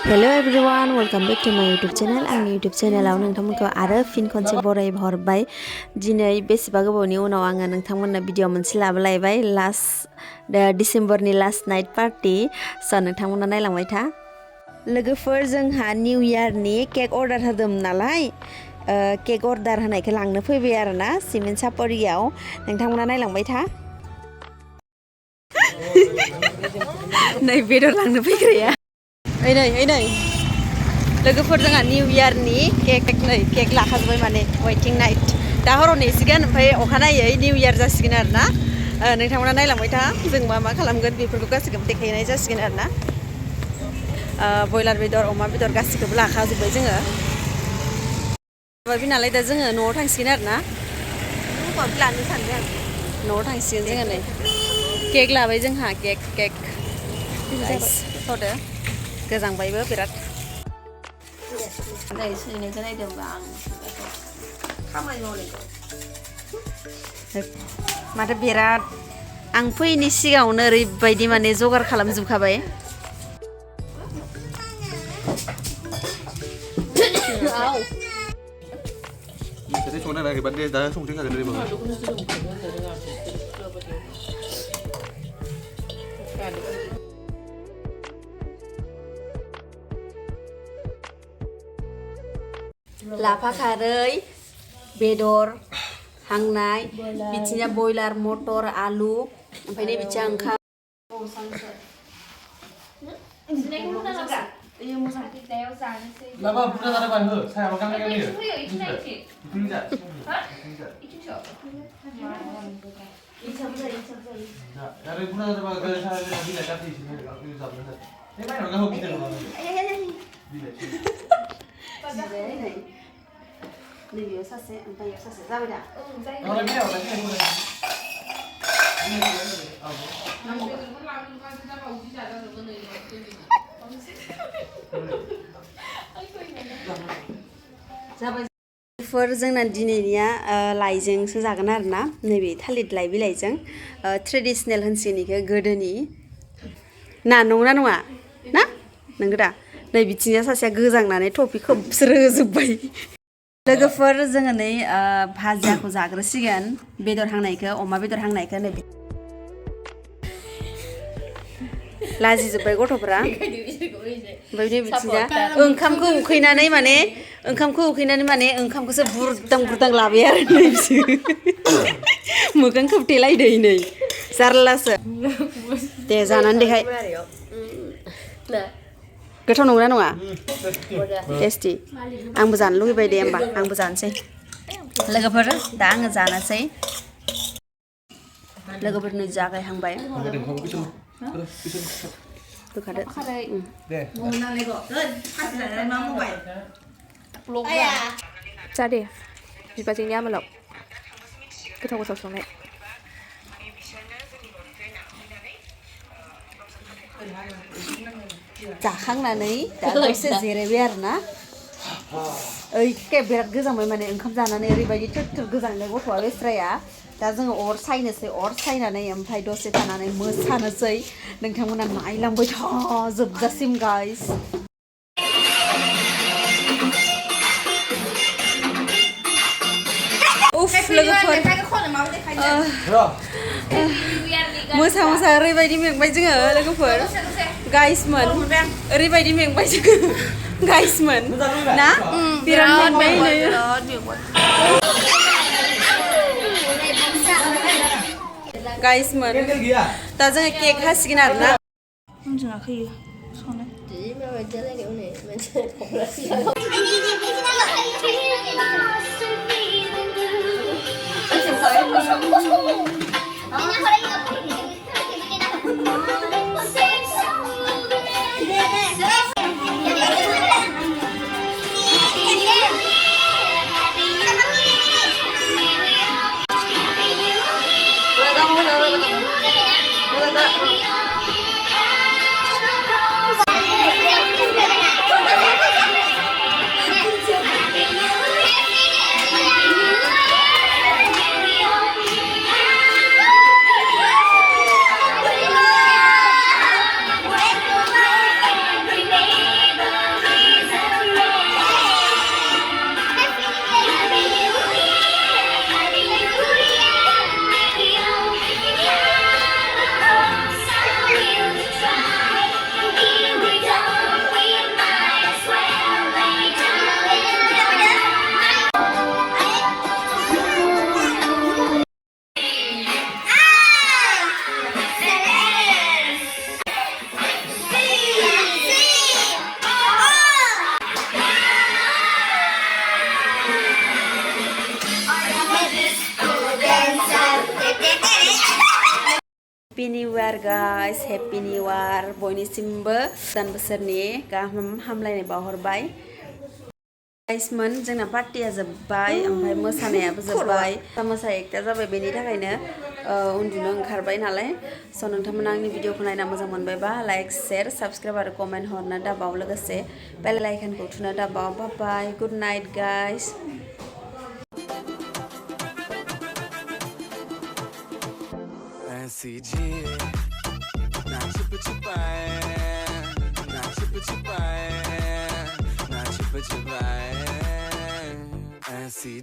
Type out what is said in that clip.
Hello everyone, welcome back to my YouTube channel. आंनि YouTube channelआव नोंथांमोनखौ आरो फिन खनसे बरायहरबाय। दिनै बेसेबा गोबावनि उनाव आङो नोंथांमोननो भिडिअ मोनसे लाबोलायबाय डिसेम्बरनि लास्ट नाइट पार्टी। स' नोंथांमोना नायलांबाय था। लोगोफोर जोंहा निउ इयारनि केक अर्डार होदोंमोन नालाय केक अर्डार होनायखौ लांनो फैबाय आरोना सिमेन्ट सापरियाव। नोंथांमोना नायलांबाय था। नै बेदर लांनो फैग्राया नै लोगोफोर जोंहा निउ इयारनि केक लाखाजोब्बाय माने वेटिं नाइट दा हराव नेसिगोन ओमफ्राय अखानायै निउ इयार जासिगोन आरोना। नोंथांमोना नायलांबाय था जों मा खालामगोन बेफोरखौ गासैखौबो देखायनाय जासिगोन आरोना। बयलार बेदर अमा बेदर गासैखौबो लाखाजोब्बाय जोङो नालाय दा जोङो न'आव थांसिगोन आरोना। लानो सानदों आं न'आव थांसिगोन जोङो नै केक लाबाय जोंहा केक थ'दो गोजांबायबो बिराद सोलिनायखौ नायदोंबा आं खामानि मावनायखौ माथो बिराद आं फैयैनि सिगाङावनो ओरैबायदि माने जगार खालामजोबखाबाय। लाफा खारै बेदर हांनाय बिथिंजा बयलार मटर आलु ओमफ्राय नै बिथिं ओंखाम नैबेयाव सासे ओमफ्राय बेयाव सासे जाबाय दा जाबाय जोंना दिनैनिया लाइजोंसो जागोन आरोना नैबे थालिर लाइ बिलाइजों ट्रेडिसनेल होनसिगोन इखो गोदोनि ना नंगौना नङा ना नंगौ दा नै बिथिंजा सासेया गोजांनानै टपि खोबस्रोजोब्बाय। लोगोफोर जोङो नै भाजाखौ जाग्रोसिगोन बेदर हांनायखौ अमा बेदर हांनायखौ नै लाजिजोब्बाय गथ'फ्रा ओमफ्राय बिथिंजा ओंखामखौ उखैनानै माने ओंखामखौसो बुरदां लाबाय आरो नै बिसोर मोखां खोबथेलायदो नै जारलासो दे जानानै देखाय गोथाव नंगौना नङा टेस्टि आंबो जानो लुगैबाय दे होमबा आंबो जानोसै लोगोफोर दा आङो जानोसै लोगोफोरनो जागायहांबाय होखादो जा दे बिबाजैनि आमोलाव गोथाव संनाय जाखांनानै दा दसे जिरायबाय आरोना बिराद गोजांबाय माने ओंखाम जानानै ओरैबायदि थोर गोजांनाय गथ'आ बेस्राया दा जोङो अर सायनानै ओमफ्राय दसे थानानै मोसानोसै नोंथांमोना नायलांबाय था जोबजासिम गाइस। लोगोफोर मोसा ओरैबायदि मेंबाय जोङो लोगोफोर गाइसमोन ओरैबायदि मेंबाय जोङो गाइसमोन ना बिराद मेंबाय गाइसमोन दा जोङो केक हासिगोन आरोना गाइस हेपि निउ इयार बयनिसिमबो गोदान बोसोरनि गाहाम हामलायनाय बावहरबाय गाइसमोन जोंना पार्टिया जोब्बाय ओमफ्राय मोसानायाबो जोब्बाय मोसा एकथा जाबाय बेनि थाखायनो उन्दुनो ओंखारबाय नालाय स' नोंथांमोना आंनि भिडिअखौ नायना मोजां मोनबायबा लाइक शेयार साबस्क्राइब आरो कमेन्ट हरनो दाबाव लोगोसे बेल आइकनखौ थुनो दाबाव बाय गुड नाइट गाइस ऐसी जिए ना छिप छिपाए ना छिप छिपाए ना छिप छिपाए ऐसी